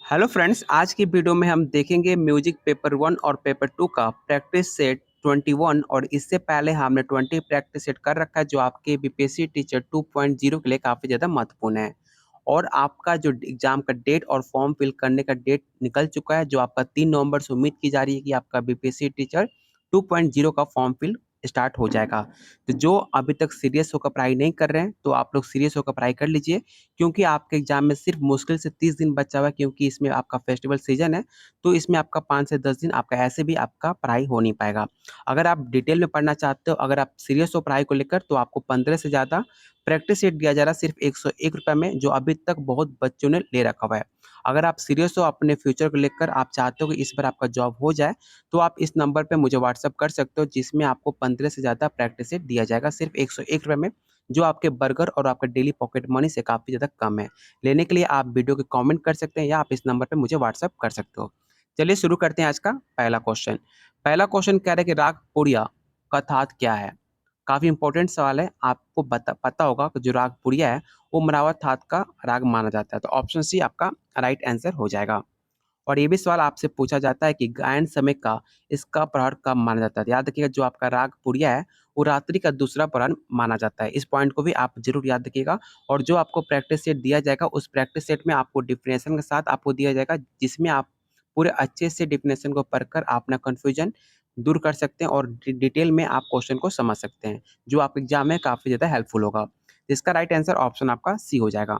Hello friends, आज की video में हम देखेंगे म्यूजिक पेपर 1 और पेपर 2 का प्रैक्टिस सेट 21 और इससे पहले हमने 20 प्रैक्टिस सेट कर रखा है जो आपके बीपीएससी टीचर 2.0 के लिए काफ़ी ज़्यादा महत्वपूर्ण है। और आपका जो एग्ज़ाम का डेट और फॉर्म फिल करने का डेट निकल चुका है जो आपका 3 नवंबर से उम्मीद की जा रही है कि आपका बीपीएससी टीचर 2.0 का फॉर्म फिल स्टार्ट हो जाएगा। तो जो अभी तक सीरियस होकर पढ़ाई नहीं कर रहे हैं तो आप लोग सीरियस होकर पढ़ाई कर लीजिए, क्योंकि आपके एग्जाम में सिर्फ मुश्किल से 30 दिन बचा हुआ है, क्योंकि इसमें आपका फेस्टिवल सीजन है। तो इसमें आपका 5 से 10 दिन आपका ऐसे भी आपका पढ़ाई हो नहीं पाएगा। अगर आप डिटेल में पढ़ना चाहते हो, अगर आप सीरियस हो पढ़ाई को लेकर, तो आपको 15 से ज़्यादा प्रैक्टिस सेट दिया जा रहा है सिर्फ ₹101 में, जो अभी तक बहुत बच्चों ने ले रखा हुआ है। अगर आप सीरियस हो अपने फ्यूचर को लेकर, आप चाहते हो कि इस बार आपका जॉब हो जाए, तो आप इस नंबर पे मुझे व्हाट्सएप कर सकते हो, जिसमें आपको 15 से ज़्यादा प्रैक्टिस सेट दिया जाएगा सिर्फ ₹101 में, जो आपके बर्गर और आपके डेली पॉकेट मनी से काफ़ी ज़्यादा कम है। लेने के लिए आप वीडियो के कमेंट कर सकते हैं या आप इस नंबर पे मुझे व्हाट्सएप कर सकते हो। चलिए शुरू करते हैं आज का पहला क्वेश्चन। पहला क्वेश्चन कह रहा है कि राग पुड़िया का थात क्या है? काफ़ी इंपॉर्टेंट सवाल है। आपको पता होगा कि जो राग पुड़िया है वो मरावा थात का राग माना जाता है। तो ऑप्शन सी आपका राइट आंसर हो जाएगा। और ये भी सवाल आपसे पूछा जाता है कि गायन समय का इसका प्रहर कब माना जाता है? तो याद रखिएगा, जो आपका राग पुड़िया है वो रात्रि का दूसरा प्रहर माना जाता है। इस पॉइंट को भी आप जरूर याद रखिएगा। और जो आपको प्रैक्टिस सेट दिया जाएगा, उस प्रैक्टिस सेट में आपको डिफिनेशन के साथ आपको दिया जाएगा, जिसमें आप पूरे अच्छे से डिफिनेशन को पढ़कर अपना कन्फ्यूजन दूर कर सकते हैं और डिटेल में आप क्वेश्चन को समझ सकते हैं, जो आपके एग्जाम में काफ़ी ज़्यादा हेल्पफुल होगा। इसका राइट आंसर ऑप्शन आपका सी हो जाएगा।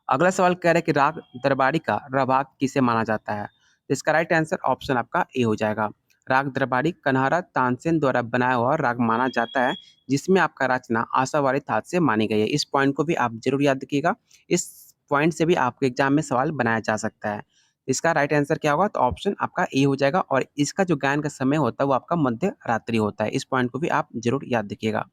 अगला सवाल कह रहा है कि राग दरबारी का राग किसे माना जाता है? तो इसका राइट आंसर ऑप्शन आपका ए हो जाएगा। राग दरबारी कन्हारा तानसेन द्वारा बनाया हुआ राग माना जाता है, जिसमें आपका रचना आशावारी थाट से मानी गई है। इस पॉइंट को भी आप जरूर याद रखिएगा। इस पॉइंट से भी आपके एग्जाम में सवाल बनाया जा सकता है। इसका राइट आंसर क्या होगा? तो ऑप्शन आपका ए हो जाएगा। और इसका जो गायन का समय होता है वो आपका मध्य रात्रि होता है। इस पॉइंट को भी आप जरूर याद रखिएगा।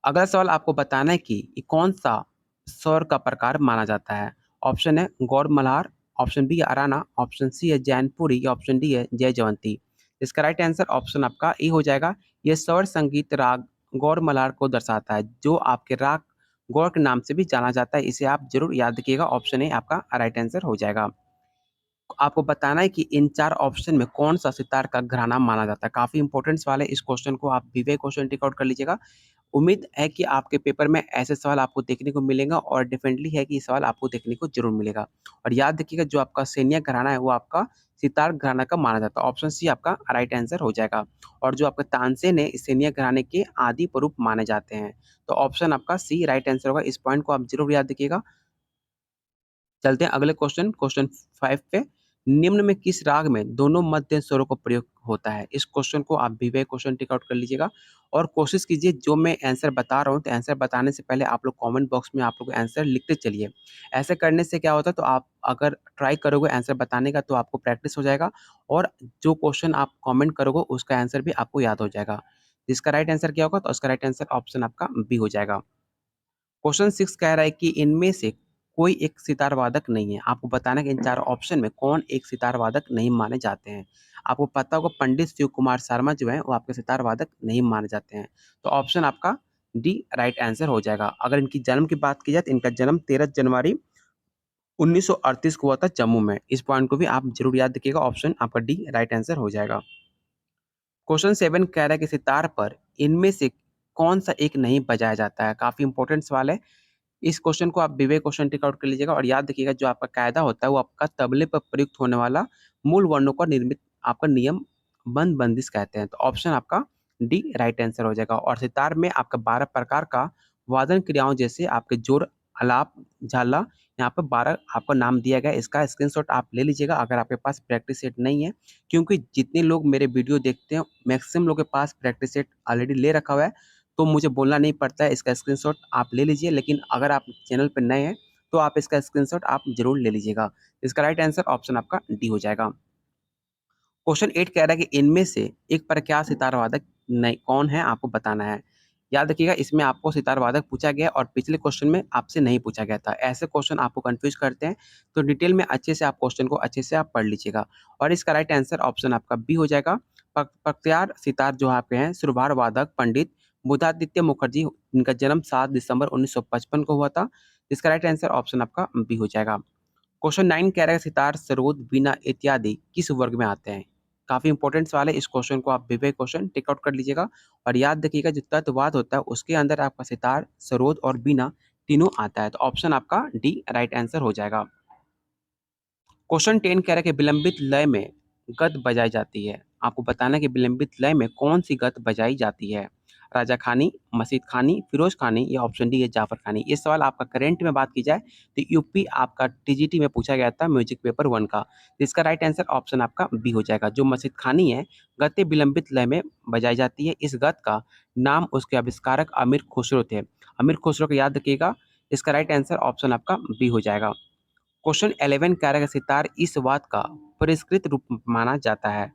अगला सवाल आपको बताना है कि ये कौन-सा स्वर का प्रकार माना जाता है? ऑप्शन है गौड़ मल्हार, ऑप्शन बी है अराना, ऑप्शन सी है जैनपुरी या ऑप्शन डी है जयजयवंती। इसका राइट आंसर ऑप्शन आपका ए हो जाएगा। ये स्वर संगीत राग गौड़ मल्हार को दर्शाता है, जो आपके राग गौड़ के नाम से भी जाना जाता है। इसे आप ज़रूर याद रखिएगा। ऑप्शन ए आपका राइट आंसर हो जाएगा। आपको बताना है कि इन 4 ऑप्शन में कौन-सा सितार का घराना माना जाता है। काफ़ी इंपॉर्टेंट सवाल है। इस क्वेश्चन को आप विवेक क्वेश्चन टिक आउट कर लीजिएगा। उम्मीद है कि आपके पेपर में ऐसे सवाल आपको देखने को मिलेगा और डेफिनेटली है कि ये सवाल आपको देखने को ज़रूर मिलेगा। और याद रखिएगा, जो आपका सैन्य घराना है वो आपका सितार घराना का माना जाता है। ऑप्शन सी आपका राइट आंसर हो जाएगा। और जो आपका तानसेन है, इस सैन्य घराने के आदि स्वरूप माने जाते हैं। तो ऑप्शन आपका सी राइट आंसर होगा। इस पॉइंट को आप ज़रूर याद रखिएगा। चलते हैं अगले क्वेश्चन, क्वेश्चन 5 पे। निम्न में किस राग में दोनों मध्य स्वरों का प्रयोग होता है? इस क्वेश्चन को आप विवेक क्वेश्चन टिक आउट कर लीजिएगा। और कोशिश कीजिए, जो मैं आंसर बता रहा हूँ तो आंसर बताने से पहले आप लोग कमेंट बॉक्स में आप लोग आंसर लिखते चलिए। ऐसे करने से क्या होता है, तो आप अगर ट्राई करोगे आंसर बताने का तो आपको प्रैक्टिस हो जाएगा। और जो क्वेश्चन आप कमेंट करोगे उसका आंसर भी आपको याद हो जाएगा। इसका राइट आंसर क्या होगा? तो उसका राइट आंसर ऑप्शन आपका बी हो जाएगा। क्वेश्चन 6 कह रहा है कि इनमें से कोई एक सितार वादक नहीं है। आपको बताना है कि इन 4 ऑप्शन में कौन एक सितार वादक नहीं माने जाते हैं। आपको पता होगा पंडित शिव कुमार शर्मा जो हैं वो आपके सितार वादक नहीं माने जाते हैं। तो ऑप्शन आपका डी राइट आंसर हो जाएगा। अगर इनकी जन्म की बात की जाए तो इनका जन्म 13 जनवरी 1938 को हुआ था जम्मू में। इस पॉइंट को भी आप ज़रूर याद रखिएगा। ऑप्शन आपका डी राइट आंसर हो जाएगा। क्वेश्चन 7 कह रहा है कि सितार पर इनमें से कौन-सा एक नहीं बजाया जाता है? काफ़ी इंपॉर्टेंट सवाल है। इस क्वेश्चन को आप विवेक क्वेश्चन टिक आउट कर लीजिएगा। और याद रखिएगा, जो आपका कायदा होता है वो आपका तबले पर प्रयुक्त होने वाला मूल वर्णों का निर्मित आपका नियम बंद बंदिश कहते हैं। तो ऑप्शन आपका डी राइट आंसर हो जाएगा। और सितार में आपका 12 प्रकार का वादन क्रियाओं, जैसे आपके जोर, आलाप, झाला, यहाँ पे 12 आपको नाम दिया गया है। इसका स्क्रीनशॉट आप ले लीजिएगा अगर आपके पास प्रैक्टिस सेट नहीं है, क्योंकि जितने लोग मेरे वीडियो देखते हैं मैक्सिमम लोगों के पास प्रैक्टिस सेट ऑलरेडी ले रखा हुआ है। तो मुझे बोलना नहीं पड़ता है, इसका स्क्रीनशॉट आप ले लीजिए। लेकिन अगर आप चैनल पे नए हैं तो आप इसका स्क्रीनशॉट आप ज़रूर ले लीजिएगा। इसका राइट आंसर ऑप्शन आपका डी हो जाएगा। क्वेश्चन 8 कह रहा है कि इनमें से एक प्रख्यात सितार वादक नहीं कौन है, आपको बताना है। याद रखिएगा, इसमें आपको सितार वादक पूछा गया और पिछले क्वेश्चन में आपसे नहीं पूछा गया था। ऐसे क्वेश्चन आपको कंफ्यूज करते हैं, तो डिटेल में अच्छे से आप क्वेश्चन को अच्छे से आप पढ़ लीजिएगा। और इसका राइट आंसर ऑप्शन आपका बी हो जाएगा। प्रख्यात सितार जो आपके हैं सुरभार वादक पंडित बुधादित्य मुखर्जी, इनका जन्म 7 दिसंबर 1955 को हुआ था। इसका राइट आंसर ऑप्शन आपका बी हो जाएगा। क्वेश्चन 9 कह रहा है सितार, सरोद, वीणा इत्यादि किस वर्ग में आते हैं? काफ़ी इंपॉर्टेंट सवाल है, इस क्वेश्चन को आप विवेक क्वेश्चन टिक आउट कर लीजिएगा और याद रखिएगा जो तत्ववाद होता है उसके अंदर आपका सितार, सरोद और वीणा तीनों आता है। तो ऑप्शन आपका डी राइट आंसर हो जाएगा। क्वेश्चन 10 कह रहा है कि विलंबित लय में गत बजाई जाती है। आपको बताना है कि विलंबित लय में कौन सी गत बजाई जाती है? राजा खानी, मसीद खानी, फिरोज खानी या ऑप्शन डी है जाफर खानी। ये सवाल आपका करंट में बात की जाए तो यूपी आपका टीजीटी में पूछा गया था म्यूजिक पेपर 1 का। तो इसका राइट आंसर ऑप्शन आपका बी हो जाएगा। जो मसीद खानी है, गतें विलंबित लय में बजाई जाती है। इस गत का नाम उसके आविष्कारक अमीर खुसरो थे। अमीर खुसरो को याद रखिएगा। इसका राइट आंसर ऑप्शन आपका बी हो जाएगा। क्वेश्चन 11 कह रहा है सितार इस वाद का परिष्कृत रूप माना जाता है।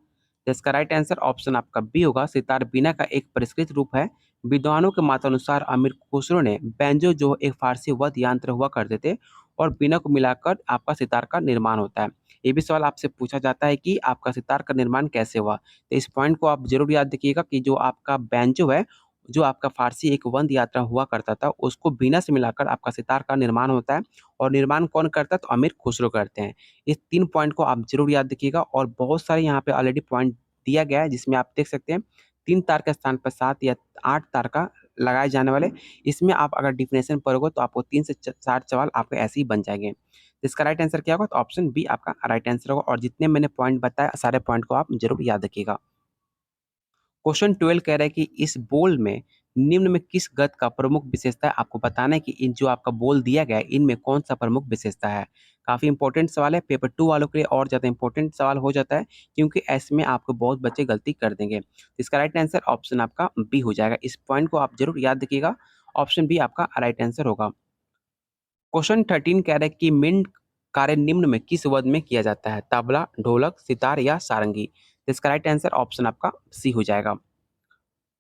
तो इसका राइट आंसर ऑप्शन आपका बी होगा। सितार बीना का एक परिष्कृत रूप है। विद्वानों के मतानुसार अमीर खुसरो ने बैंजो जो एक फारसी वध यंत्र हुआ करते थे और बीना को मिलाकर आपका सितार का निर्माण होता है। ये भी सवाल आपसे पूछा जाता है कि आपका सितार का निर्माण कैसे हुआ। तो इस पॉइंट को आप जरूर याद रखिएगा कि जो आपका बैंजो है, जो आपका फारसी एक वंद यात्रा हुआ करता था, उसको बीना से मिलाकर आपका सितार का निर्माण होता है। और निर्माण कौन करता है? तो अमीर खुसरो करते हैं। इस 3 पॉइंट को आप ज़रूर याद रखिएगा और बहुत सारे यहाँ पे ऑलरेडी पॉइंट दिया गया है जिसमें आप देख सकते हैं 3 तार के स्थान पर 7 या 8 तार का लगाए जाने वाले। इसमें आप अगर डिफिनेशन पढ़ोगे तो आपको 3 से 4 सवाल आपके ऐसे ही बन जाएँगे। तो इसका राइट आंसर क्या होगा? तो ऑप्शन बी आपका राइट आंसर होगा और जितने मैंने पॉइंट बताए सारे पॉइंट को आप ज़रूर याद रखिएगा। क्वेश्चन 12 कह रहा है कि इस बोल में निम्न में किस गत का प्रमुख विशेषता है? आपको बताना है कि इन जो आपका बोल दिया गया है इनमें कौन सा प्रमुख विशेषता है। काफ़ी इंपॉर्टेंट सवाल है, पेपर 2 वालों के लिए और ज़्यादा इंपॉर्टेंट सवाल हो जाता है क्योंकि ऐसे में आपको बहुत बच्चे गलती कर देंगे। तो इसका राइट आंसर ऑप्शन आपका बी हो जाएगा। इस पॉइंट को आप जरूर याद रखिएगा। ऑप्शन बी आपका राइट आंसर होगा। क्वेश्चन 13 कह रहा है कि मिंड कार्य निम्न में किस वाद्य में किया जाता है? तबला, ढोलक, सितार या सारंगी। तो इसका राइट आंसर ऑप्शन आपका सी हो जाएगा।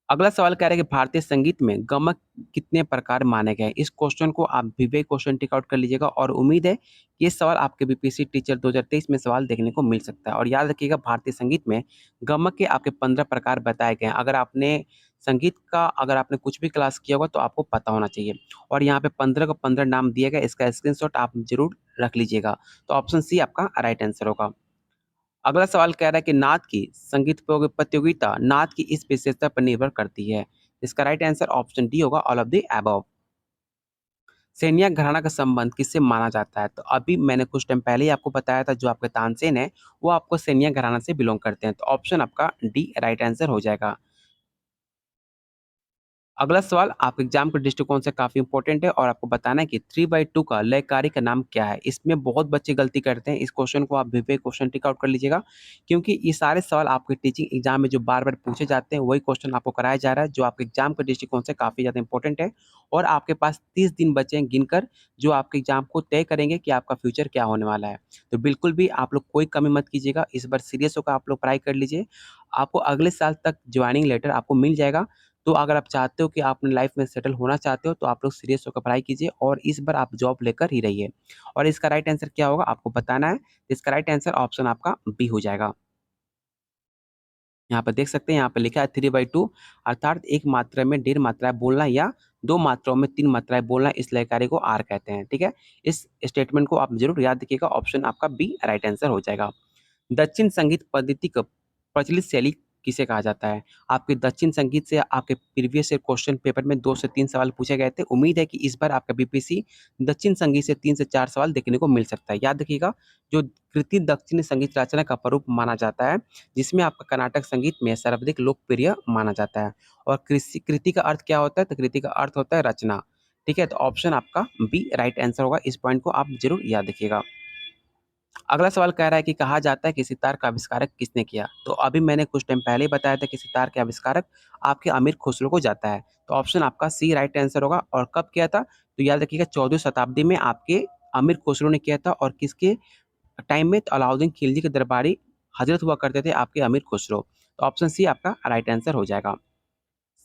अगला सवाल कह रहा है कि भारतीय संगीत में गमक कितने प्रकार माने गए हैं? इस क्वेश्चन को आप विवेक क्वेश्चन टिक आउट कर लीजिएगा और उम्मीद है कि ये सवाल आपके बीपीएससी टीचर 2023 में सवाल देखने को मिल सकता है। और याद रखिएगा भारतीय संगीत में गमक के आपके 15 प्रकार बताए गए हैं। अगर आपने संगीत का अगर आपने कुछ भी क्लास किया होगा तो आपको पता होना चाहिए। और यहाँ पे 15 का 15 नाम दिया गया, इसका स्क्रीनशॉट आप जरूर रख लीजिएगा। तो ऑप्शन सी आपका राइट आंसर होगा। अगला सवाल कह रहा है कि नाद की संगीत प्रतियोगिता नाद की इस विशेषता पर निर्भर करती है। इसका राइट आंसर ऑप्शन डी होगा, ऑल ऑफ द अबव। सैनिया घराना का संबंध किससे माना जाता है? तो अभी मैंने कुछ टाइम पहले ही आपको बताया था जो आपके तानसेन है वो आपको सैनिया घराना से बिलोंग करते हैं। तो ऑप्शन आपका डी राइट आंसर हो जाएगा। अगला सवाल आपके एग्जाम के दृष्टिकोण से काफ़ी इंपॉर्टेंट है और आपको बताना है कि 3/2 का लयकारी का नाम क्या है? इसमें बहुत बच्चे गलती करते हैं। इस क्वेश्चन को आप विवेक क्वेश्चन टिक आउट कर लीजिएगा क्योंकि ये सारे सवाल आपके टीचिंग एग्जाम में जो बार-बार पूछे जाते हैं वही क्वेश्चन आपको कराया जा रहा है जो आपके एग्जाम के दृष्टिकोण से काफ़ी ज़्यादा इंपॉर्टेंट है। और आपके पास 30 दिन बचे हैं गिनकर जो आपके एग्जाम को तय करेंगे कि आपका फ्यूचर क्या होने वाला है। तो बिल्कुल भी आप लोग कोई कमी मत कीजिएगा। इस बार सीरियस होकर आप लोग पढ़ाई कर लीजिए। आपको अगले साल तक जॉइनिंग लेटर आपको मिल जाएगा। तो अगर आप चाहते हो कि आप अपनी लाइफ में सेटल होना चाहते हो तो आप लोग सीरियस होकर पढ़ाई कीजिए और इस बार आप जॉब लेकर ही रहिए। और इसका राइट आंसर क्या होगा आपको बताना है। इसका राइट आंसर ऑप्शन आपका बी हो जाएगा। यहाँ पे देख सकते हैं, यहाँ पे लिखा है 3/2 अर्थात एक मात्रा में 1.5 मात्राएँ बोलना या 2 मात्राओं में 3 मात्राएँ बोलना, इस लय कार्य को आर कहते हैं। ठीक है? इस स्टेटमेंट को आप ज़रूर याद रखिएगा। ऑप्शन आपका बी राइट आंसर हो जाएगा। दक्षिण संगीत पद्धति का प्रचलित शैली किसे कहा जाता है? आपके दक्षिण संगीत से आपके प्रीवियस ईयर क्वेश्चन पेपर में 2 से 3 सवाल पूछे गए थे। उम्मीद है कि इस बार आपका बीपीएससी दक्षिण संगीत से 3 से 4 सवाल देखने को मिल सकता है। याद रखिएगा, जो कृति दक्षिण संगीत रचना का स्वरूप माना जाता है, जिसमें आपका कर्नाटक संगीत में सर्वाधिक लोकप्रिय माना जाता है। और कृति का अर्थ क्या होता है? तो कृति का अर्थ होता है रचना। ठीक है? तो ऑप्शन आपका बी राइट आंसर होगा। इस पॉइंट को आप ज़रूर याद रखिएगा। अगला सवाल कह रहा है कि कहा जाता है कि सितार का आविष्कारक किसने किया? तो अभी मैंने कुछ टाइम पहले ही बताया था कि सितार के आविष्कारक आपके अमीर खुसरो को जाता है। तो ऑप्शन आपका सी राइट आंसर होगा। और कब किया था? तो याद रखिएगा 14वीं शताब्दी में आपके अमीर खुसरो ने किया था। और किसके टाइम में? तो अलाउद्दीन खिलजी के दरबारी हजरत हुआ करते थे आपके अमीर खुसरो। तो ऑप्शन सी आपका राइट आंसर हो जाएगा।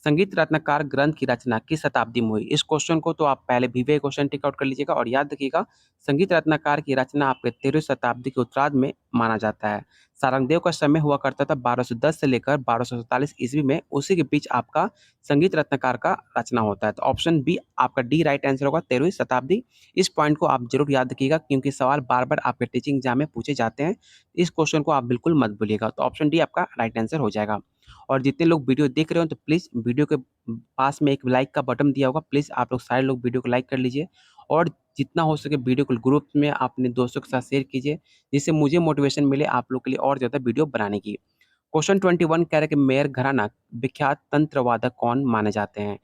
संगीत रत्नाकर ग्रंथ की रचना किस शताब्दी में हुई? इस क्वेश्चन को तो आप पहले भी वही क्वेश्चन टिक आउट कर लीजिएगा और याद रखिएगा, संगीत रत्नाकर की रचना आपके 13वीं शताब्दी के उत्तरार्ध में माना जाता है। सारंगदेव का समय हुआ करता था 1210 से लेकर 1247 ईस्वी में, उसी के बीच आपका संगीत रत्नाकर का रचना होता है। तो ऑप्शन बी आपका डी राइट आंसर होगा, 13वीं शताब्दी। इस पॉइंट को आप जरूर याद रखिएगा क्योंकि सवाल बार-बार आपके टीचिंग एग्जाम में पूछे जाते हैं। इस क्वेश्चन को आप बिल्कुल मत भूलिएगा। तो ऑप्शन डी आपका राइट आंसर हो जाएगा। और जितने लोग वीडियो देख रहे हो तो प्लीज़ वीडियो के पास में एक लाइक का बटन दिया होगा, प्लीज़ आप लोग सारे लोग वीडियो को लाइक कर लीजिए और जितना हो सके वीडियो को ग्रुप में अपने दोस्तों के साथ शेयर कीजिए, जिससे मुझे मोटिवेशन मिले आप लोग के लिए और ज़्यादा वीडियो बनाने की। क्वेश्चन 21 कह रहा है कि मेयर घराना विख्यात तंत्र वादक कौन माने जाते हैं?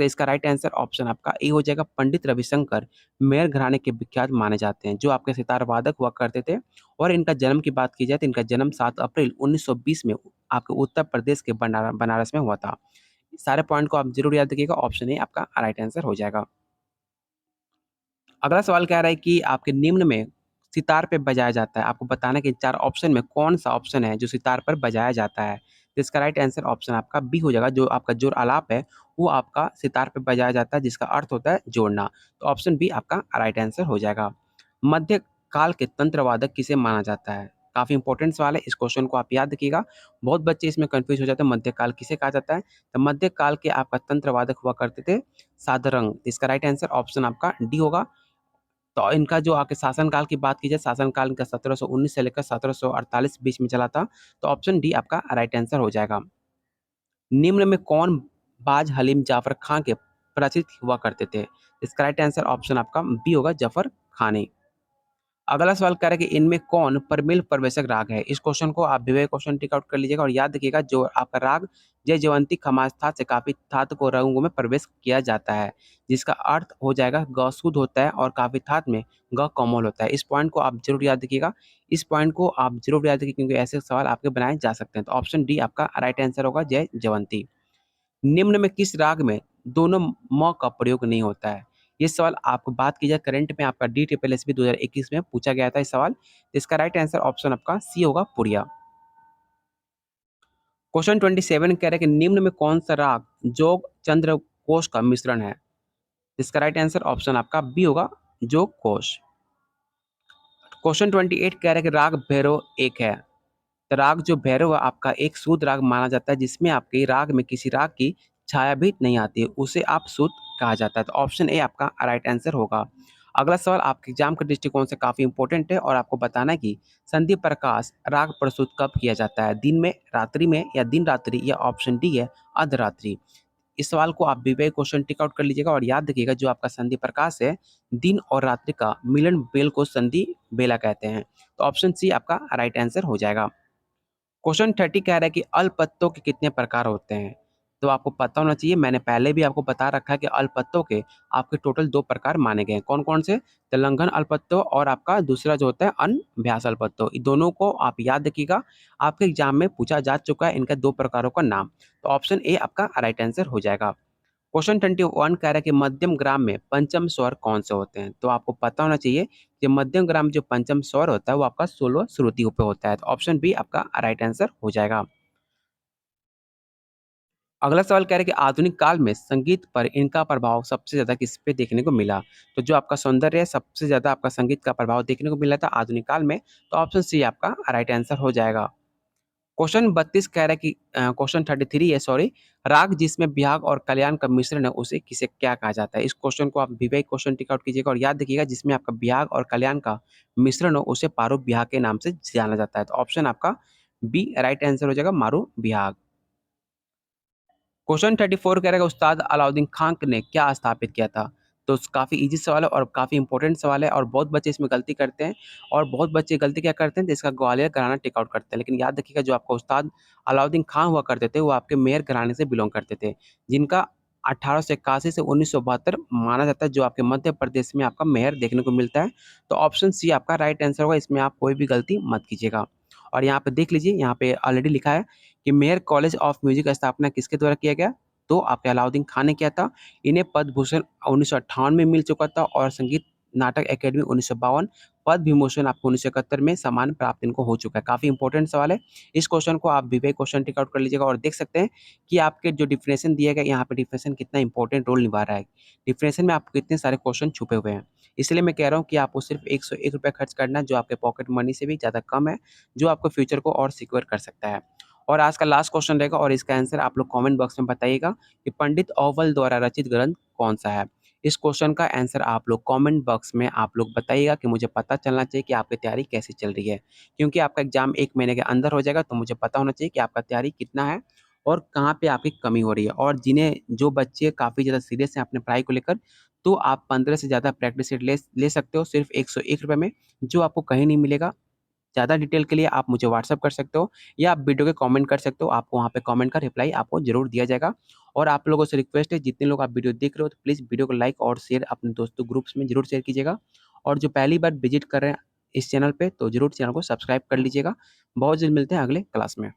इसका राइट आंसर ऑप्शन आपका ए हो जाएगा, पंडित रविशंकर मेयर घराने के विख्यात माने जाते हैं, जो आपके सितार वादक हुआ करते थे। और इनका जन्म की बात की जाए तो इनका जन्म 7 अप्रैल 1920 में आपके उत्तर प्रदेश के बनारस में हुआ था। सारे पॉइंट को आप ज़रूर याद रखिएगा, ऑप्शन ए आपका राइट आंसर हो जाएगा। अगला सवाल कह रहा है कि आपके निम्न में सितार पे बजाया जाता है। आपको बताना है कि 4 ऑप्शन में कौन-सा ऑप्शन है जो सितार पर बजाया जाता है। तो इसका राइट आंसर ऑप्शन आपका बी हो जाएगा, जो आपका जोर आलाप है, वो आपका सितार पे बजाया जाता है, जिसका अर्थ होता है जोड़ना। तो ऑप्शन बी आपका राइट आंसर हो जाएगा। मध्य काल के तंत्रवादक किसे माना जाता है? काफ़ी इंपॉर्टेंट सवाल है, इस क्वेश्चन को आप याद रखिएगा। बहुत बच्चे इसमें कन्फ्यूज़ हो जाते हैं, मध्यकाल किसे कहा जाता है? तो मध्यकाल के आपका तंत्रवादक हुआ करते थे सारंग। इसका राइट आंसर ऑप्शन आपका डी होगा। तो इनका जो आपके शासनकाल की बात की जाए, शासनकाल इनका 1719 से लेकर 1748 बीच में चला था। तो ऑप्शन डी आपका राइट आंसर हो जाएगा। निम्न में कौन बाज हलीम जाफर खां के परिचित हुआ करते थे? इसका राइट आंसर ऑप्शन आपका बी होगा, जफर खानी। अगला सवाल कह रहा है कि इनमें कौन परिमिल प्रवेशक राग है? इस क्वेश्चन को आप भी वही क्वेश्चन टिक आउट कर लीजिएगा और याद रखिएगा, जो आपका राग जय जयवंती खमाज था से काफ़ी थात को रंगों में प्रवेश किया जाता है, जिसका अर्थ हो जाएगा ग शुद्ध होता है और काफ़ी थात में ग कोमल होता है। इस पॉइंट को आप जरूर याद रखिएगा। इस पॉइंट को आप जरूर याद रखिए क्योंकि ऐसे सवाल आपके बनाए जा सकते हैं। तो ऑप्शन डी आपका राइट आंसर होगा, जय जयवंती। निम्न में किस राग में दोनों म का प्रयोग नहीं होता है? ये सवाल आपको बात की जाए करंट में आपका DSSB 2021 में पूछा गया था ये सवाल। इसका राइट आंसर ऑप्शन आपका सी होगा, पुरिया। क्वेश्चन 27 कह रहा है कि निम्न में कौन सा राग जोग चंद्र कोश का मिश्रण है? इसका राइट आंसर ऑप्शन आपका बी होगा, जोग कोश। क्वेश्चन 28 कह रहा है कि राग भैरव एक है। तो राग जो भैरव है आपका एक शुद्ध राग माना जाता है, जिसमें आपके राग में किसी राग की छाया भी नहीं आती है, उसे आप शुद्ध कहा जाता है। तो ऑप्शन ए आपका राइट आंसर होगा। अगला सवाल आपके एग्जाम के दृष्टिकोण से काफी इंपॉर्टेंट है और आपको बताना है कि संधि प्रकाश राग प्रस्तुत कब किया जाता है? दिन में, रात्रि में या दिन रात्रि, या ऑप्शन डी है अर्धरात्रि। इस सवाल को आप भी वही क्वेश्चन टिक आउट कर लीजिएगा और याद रखिएगा, जो आपका संधि प्रकाश है, दिन और रात्रि का मिलन बेल को संधि बेला कहते हैं। तो ऑप्शन सी आपका राइट आंसर हो जाएगा। क्वेश्चन 30 कह रहा है कि अल्पत्तों के कितने प्रकार होते हैं? तो आपको पता होना चाहिए, मैंने पहले भी आपको बता रखा है कि अल्पत्तों के आपके टोटल 2 प्रकार माने गए हैं। कौन-कौन से? तलंघन अल्पत्तो और आपका दूसरा जो होता है अनभ्यास अल्पत्तो। इन दोनों को आप याद रखिएगा, आपके एग्जाम में पूछा जा चुका है इनके 2 प्रकारों का नाम। तो ऑप्शन ए आपका राइट आंसर हो जाएगा। क्वेश्चन 21 कह रहा है कि मध्यम ग्राम में पंचम स्वर कौन से होते हैं? तो आपको पता होना चाहिए कि मध्यम ग्राम जो पंचम स्वर होता है वो आपका 16 श्रुतियों पे होता है। तो ऑप्शन बी आपका राइट आंसर हो जाएगा। अगला सवाल कह रहा है कि आधुनिक काल में संगीत पर इनका प्रभाव सबसे ज्यादा किस पे देखने को मिला? तो जो आपका सौंदर्य है, सबसे ज्यादा आपका संगीत का प्रभाव देखने को मिला था आधुनिक काल में। तो ऑप्शन सी आपका राइट आंसर हो जाएगा। क्वेश्चन 32 कह रहा है कि क्वेश्चन 33 है, सॉरी। राग जिसमें बिहाग और कल्याण का मिश्रण है, उसे किसे क्या कहा जाता है? इस क्वेश्चन को आप विवेक क्वेश्चन टिक आउट कीजिएगा और याद रखिएगा, जिसमें आपका बिहाग और कल्याण का मिश्रण हो उसे पारो बिहाग के नाम से जाना जाता है। तो ऑप्शन आपका बी राइट आंसर हो जाएगा, मारू बिहाग। क्वेश्चन 34 कह रहा है कि उस्ताद अलाउद्दीन खान ने क्या स्थापित किया था? तो काफ़ी ईज़ी सवाल है और काफ़ी इंपॉर्टेंट सवाल है और बहुत बच्चे इसमें गलती करते हैं और बहुत बच्चे गलती क्या करते हैं, तो इसका ग्वालियर घराना टिक आउट करते हैं। लेकिन याद रखिएगा, जो आपका उस्ताद अलाउद्दीन खान हुआ करते थे, वो आपके मेयर घराने से बिलॉन्ग करते थे, जिनका 1881 से 1972 माना जाता है, जो आपके मध्य प्रदेश में आपका मेयर देखने को मिलता है। तो ऑप्शन सी आपका राइट आंसर होगा, इसमें आप कोई भी गलती मत कीजिएगा। और यहाँ पे देख लीजिए, यहाँ पे ऑलरेडी लिखा है कि मेयर कॉलेज ऑफ म्यूजिक का स्थापना किसके द्वारा किया गया? तो आपके अलाउद्दीन खान ने किया था। इन्हें पद्म भूषण 1958 में मिल चुका था और संगीत नाटक अकेडमी 1952, पद्म विभूषण आपको 1971 में सम्मान प्राप्त इनको हो चुका है। काफ़ी इंपॉर्टेंट सवाल है। इस क्वेश्चन को आप विवेक क्वेश्चन टिक आउट कर लीजिएगा और देख सकते हैं कि आपके जो डिफिनेशन दिया गया, यहाँ पे डिफिनेशन कितना इंपॉर्टेंट रोल निभा रहा है। डिफिनेशन में आपको कितने सारे क्वेश्चन छुपे हुए हैं। इसलिए मैं कह रहा हूँ कि आपको सिर्फ ₹101 खर्च करना है, जो आपके पॉकेट मनी से भी ज़्यादा कम है, जो आपको फ्यूचर को और सिक्योर कर सकता है। और आज का लास्ट क्वेश्चन रहेगा और इसका आंसर आप लोग कमेंट बॉक्स में बताइएगा कि पंडित ऑवल द्वारा रचित ग्रंथ कौन-सा है? इस क्वेश्चन का आंसर आप लोग कमेंट बॉक्स में आप लोग बताइएगा कि मुझे पता चलना चाहिए कि आपकी तैयारी कैसी चल रही है। क्योंकि आपका एग्ज़ाम 1 महीने के अंदर हो जाएगा, तो मुझे पता होना चाहिए कि आपका तैयारी कितना है और कहाँ पे आपकी कमी हो रही है। और जो बच्चे काफ़ी ज़्यादा सीरियस हैं अपने पढ़ाई को लेकर, तो आप 15 से ज़्यादा प्रैक्टिस सेट ले ले सकते हो सिर्फ़ ₹101 में, जो आपको कहीं नहीं मिलेगा। ज़्यादा डिटेल के लिए आप मुझे व्हाट्सएप कर सकते हो या आप वीडियो के कमेंट कर सकते हो। आपको वहाँ पे कमेंट का रिप्लाई आपको ज़रूर दिया जाएगा। और आप लोगों से रिक्वेस्ट है, जितने लोग आप वीडियो देख रहे हो, तो प्लीज़ वीडियो को लाइक और शेयर अपने दोस्तों ग्रुप्स में ज़रूर शेयर कीजिएगा। और जो पहली बार विज़िट कर रहे हैं इस चैनल पे, तो ज़रूर चैनल को सब्सक्राइब कर लीजिएगा। बहुत जल्द मिलते हैं अगले क्लास में।